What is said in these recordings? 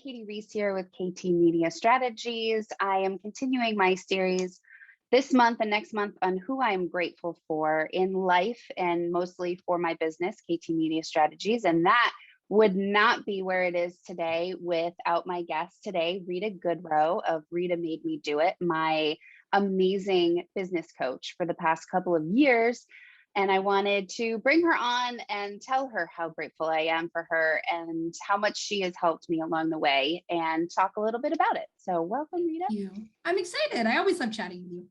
Katie Reese here with KT Media Strategies. I am continuing my series this month and next month on who I am grateful for in life and mostly for my business, KT Media Strategies. And that would not be where it is today without my guest today, Rita Goodroe of Rita Made Me Do It, my amazing business coach for the past couple of years. And I wanted to bring her on and tell her how grateful I am for her and how much she has helped me along the way and talk a little bit about it. So welcome, Rita. Thank you. I'm excited. I always love chatting with you.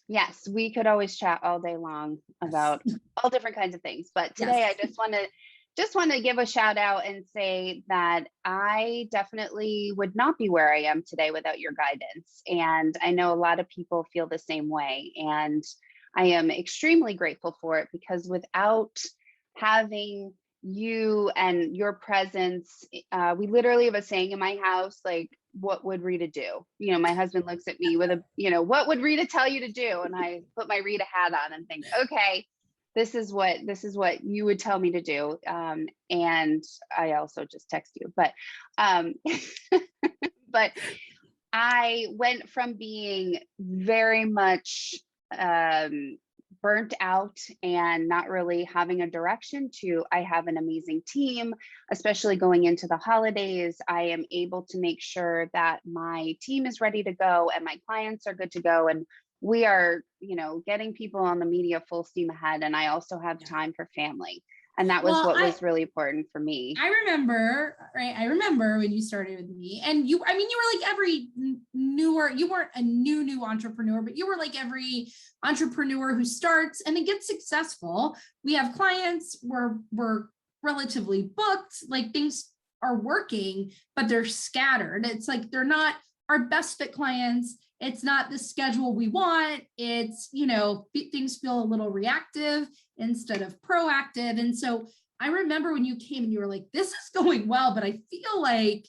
Yes, we could always chat all day long about all different kinds of things. But today I just want to give a shout out and say that I definitely would not be where I am today without your guidance. And I know a lot of people feel the same way. And I am extremely grateful for it because without having you and your presence, we literally have a saying in my house, like, what would Rita do? You know, my husband looks at me with a, what would Rita tell you to do? And I put my Rita hat on and think, okay, this is what you would tell me to do. And I also just text you, but but I went from being very much burnt out and not really having a direction to I have an amazing team, especially going into the holidays. I am able to make sure that my team is ready to go and my clients are good to go. And we are, getting people on the media full steam ahead. And I also have time for family. And that was was really important for me. I remember when you started with me and you were like every newer, you weren't a new entrepreneur, but you were like every entrepreneur who starts and then gets successful. We have clients, we're relatively booked, like things are working, but they're scattered. It's like, they're not our best fit clients. It's not the schedule we want. It's, things feel a little reactive instead of proactive. And so I remember when you came and you were like, this is going well, but I feel like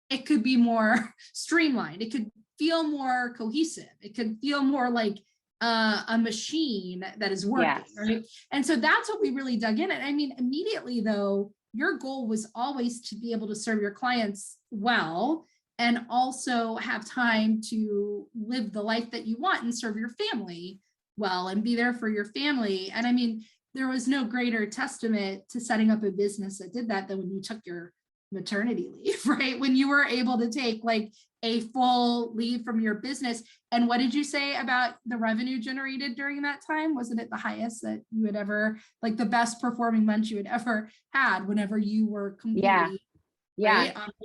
it could be more streamlined. It could feel more cohesive. It could feel more like a machine that is working. Yes. Right. And so that's what we really dug in. And I mean, immediately though, your goal was always to be able to serve your clients well and also have time to live the life that you want and serve your family well and be there for your family. And I mean, there was no greater testament to setting up a business that did that than when you took your maternity leave, right? When you were able to take like a full leave from your business. And what did you say about the revenue generated during that time? Wasn't it the highest that you had ever, like the best performing month you had ever had whenever you were completely right?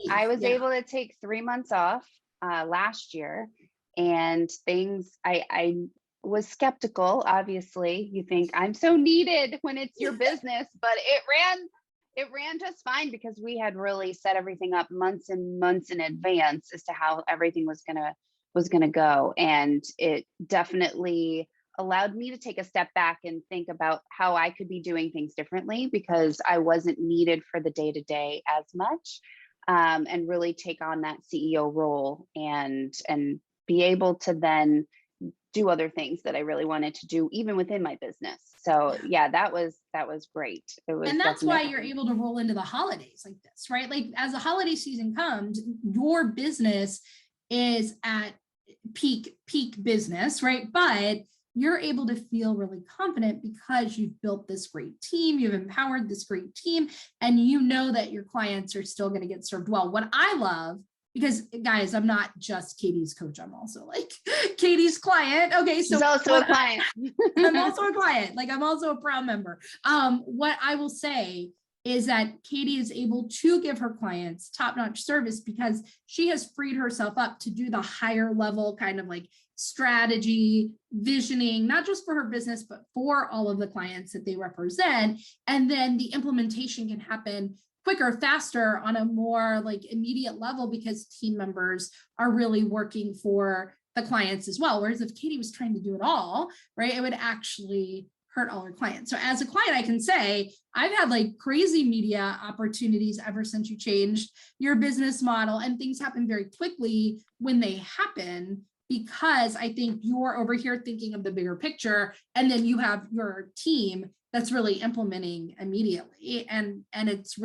I was able to take 3 months off last year and things, I was skeptical. Obviously, you think I'm so needed when it's your business, but it ran just fine because we had really set everything up months and months in advance as to how everything was gonna go. And it definitely allowed me to take a step back and think about how I could be doing things differently because I wasn't needed for the day-to-day as much, and really take on that CEO role and be able to then do other things that I really wanted to do even within my business. So yeah, that was great. And that's why you're able to roll into the holidays like this, right? Like as the holiday season comes, your business is at peak business, right? But you're able to feel really confident because you've built this great team, you've empowered this great team, and you know that your clients are still going to get served well. What I love, because guys, I'm not just Katie's coach, I'm also like Katie's client. Okay, so she's also a client. I'm also a client, like I'm also a proud member. What I will say is that Katie is able to give her clients top-notch service because she has freed herself up to do the higher level kind of like strategy, visioning, not just for her business, but for all of the clients that they represent. And then the implementation can happen quicker, faster on a more like immediate level because team members are really working for the clients as well. Whereas if Katie was trying to do it all, right, it would actually hurt all her clients. So as a client, I can say, I've had like crazy media opportunities ever since you changed your business model, and things happen very quickly when they happen because I think you're over here thinking of the bigger picture, and then you have your team that's really implementing immediately. And it's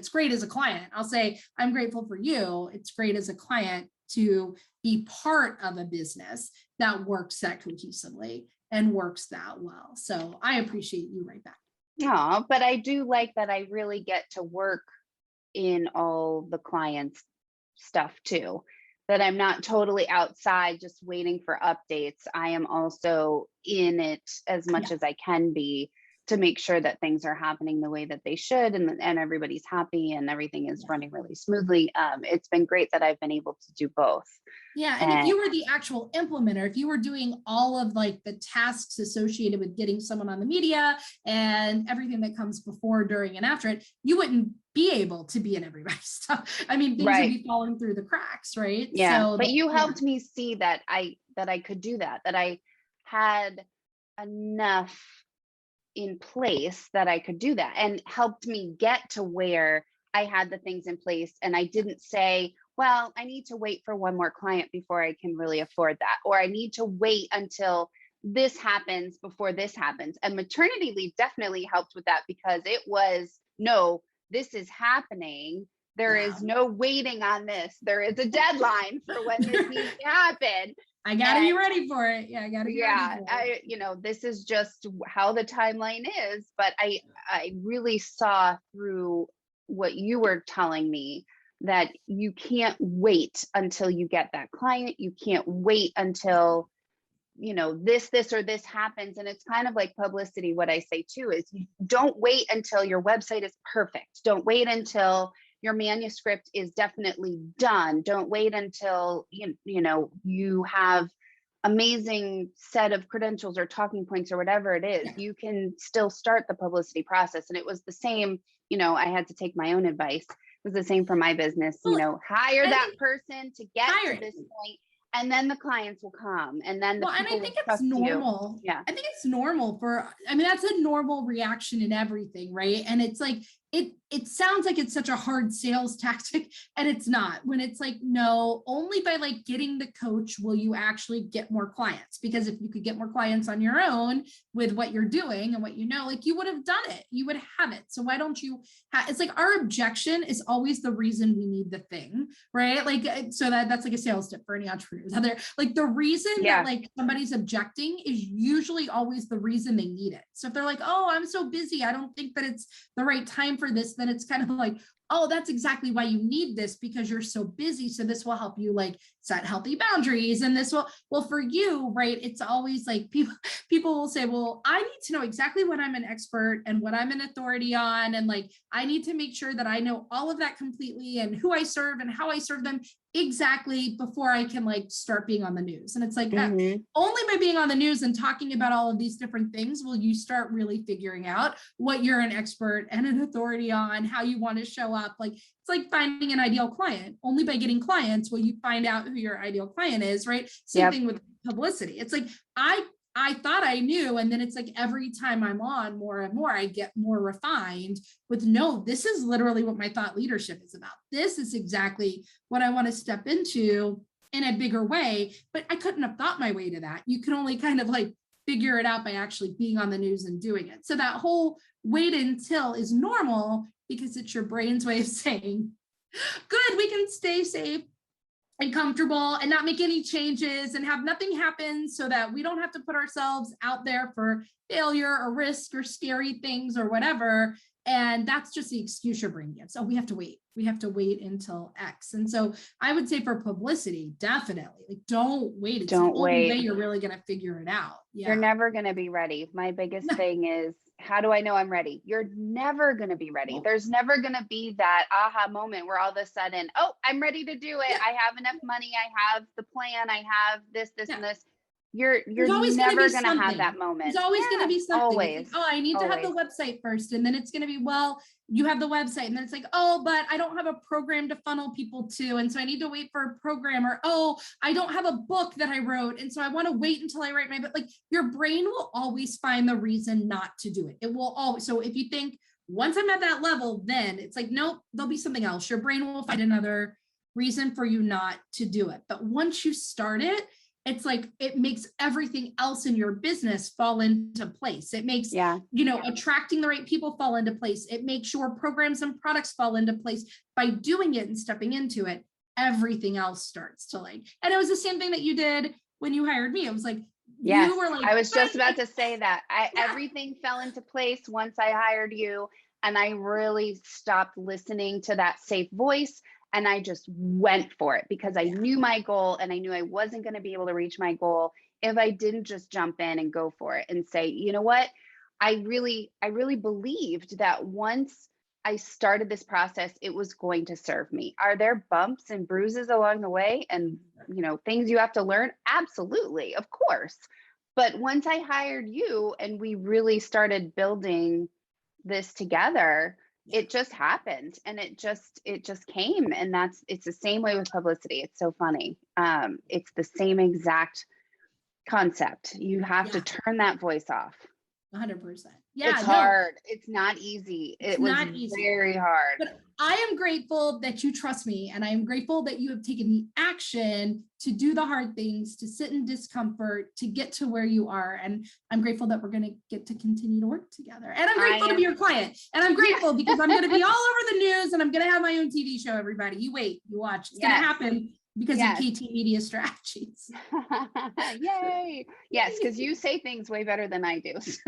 great as a client. I'll say, I'm grateful for you. It's great as a client to be part of a business that works that cohesively and works that well. So I appreciate you right back. No, but I do like that I really get to work in all the clients' stuff too. That I'm not totally outside just waiting for updates. I am also in it as much Yeah. as I can be to make sure that things are happening the way that they should, and everybody's happy and everything is running really smoothly. It's been great that I've been able to do both. Yeah. And if you were the actual implementer, if you were doing all of like the tasks associated with getting someone on the media and everything that comes before, during, and after it, you wouldn't be able to be in everybody's stuff. I mean, things would be falling through the cracks, right? Yeah. So but you helped me see that I could do that I had enough in place that I could do that, and helped me get to where I had the things in place. And I didn't say, well, I need to wait for one more client before I can really afford that, or I need to wait until this happens before this happens. And maternity leave definitely helped with that, because it was, no, this is happening. There is no waiting on this. There is a deadline for when this needs to happen. I gotta be ready for it. Yeah, I gotta be ready for it. This is just how the timeline is. But I really saw through what you were telling me that you can't wait until you get that client. You can't wait until, this or this happens. And it's kind of like publicity. What I say too is, don't wait until your website is perfect. Don't wait until your manuscript is definitely done. Don't wait until you have amazing set of credentials or talking points or whatever it is. You can still start the publicity process. And it was the same, I had to take my own advice. It was the same for my business. Hire that person to get to this point, and then the clients will come, and then the people will trust normal. You. Yeah, I think it's normal that's a normal reaction in everything, right? And it's like it sounds like it's such a hard sales tactic, and it's not. When it's like, no, only by like getting the coach will you actually get more clients. Because if you could get more clients on your own with what you're doing and what like you would have done it, you would have it. So why don't you it's like, our objection is always the reason we need the thing, right? Like, so that's like a sales tip for any entrepreneurs out there. Like, the reason that like somebody's objecting is usually always the reason they need it. So if they're like, oh, I'm so busy, I don't think that it's the right time for this, then it's kind of like, oh, that's exactly why you need this, because you're so busy. So this will help you like set healthy boundaries. And this will, well, for you, right? It's always like people will say, well, I need to know exactly what I'm an expert and what I'm an authority on. And like, I need to make sure that I know all of that completely, and who I serve and how I serve them exactly, before I can like start being on the news. And it's like, only by being on the news and talking about all of these different things will you start really figuring out what you're an expert and an authority on, how you want to show up. Like, it's like finding an ideal client. Only by getting clients will you find out who your ideal client is, right? Same thing with publicity. It's like, I thought I knew. And then it's like, every time I'm on more and more, I get more refined with, no, this is literally what my thought leadership is about. This is exactly what I want to step into in a bigger way. But I couldn't have thought my way to that. You can only kind of like figure it out by actually being on the news and doing it. So that whole wait until is normal, because it's your brain's way of saying, good, we can stay safe and comfortable and not make any changes and have nothing happen, so that we don't have to put ourselves out there for failure or risk or scary things or whatever. And that's just the excuse your brain gives. Oh, we have to wait. We have to wait until X. And so I would say for publicity, definitely, like, don't wait. It's don't the only wait. way you're really going to figure it out. Yeah. You're never going to be ready. My biggest thing is, how do I know I'm ready? You're never going to be ready. There's never going to be that aha moment where all of a sudden, oh, I'm ready to do it. I have enough money. I have the plan. I have this, and this. You're never going to have that moment. There's always going to be something. Always. Like, oh, I need to have the website first. And then it's going to be, well, you have the website. And then it's like, oh, but I don't have a program to funnel people to. And so I need to wait for a programmer. Oh, I don't have a book that I wrote. And so I want to wait until I write my book. Like, your brain will always find the reason not to do it. It will always. So if you think, once I'm at that level, then it's like, nope, there'll be something else. Your brain will find another reason for you not to do it. But once you start it, it's like, it makes everything else in your business fall into place. It makes, Yeah. attracting the right people fall into place. It makes your programs and products fall into place. By doing it and stepping into it, everything else starts to like, and it was the same thing that you did when you hired me. It was like, Yes, you were like, I was just about to say that. Yeah. Everything fell into place once I hired you, and I really stopped listening to that safe voice, and I just went for it because I knew my goal, and I knew I wasn't going to be able to reach my goal if I didn't just jump in and go for it and say, you know what? I really believed that once I started this process, it was going to serve me. Are there bumps and bruises along the way and, things you have to learn? Absolutely, of course. But once I hired you and we really started building this together, it just happened, and it just came. And it's the same way with publicity. It's so funny. It's the same exact concept. You have to turn that voice off. 100%. Yeah, it's hard. It's not easy. It was not easy. Very hard. But I am grateful that you trust me, and I am grateful that you have taken the action to do the hard things, to sit in discomfort, to get to where you are. And I'm grateful that we're going to get to continue to work together. And I'm grateful to be your client. And I'm grateful because I'm going to be all over the news, and I'm going to have my own TV show, everybody. You wait, you watch. It's going to happen because of KT Media Strategies. Yay. Yes, because you say things way better than I do. So.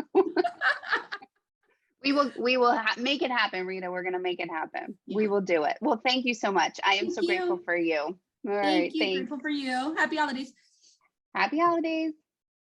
We will make it happen, Rita. We're going to make it happen. Yeah. We will do it. Well, thank you so much. I am so grateful for you. All right. Thank you. Grateful for you. Happy holidays. Happy holidays.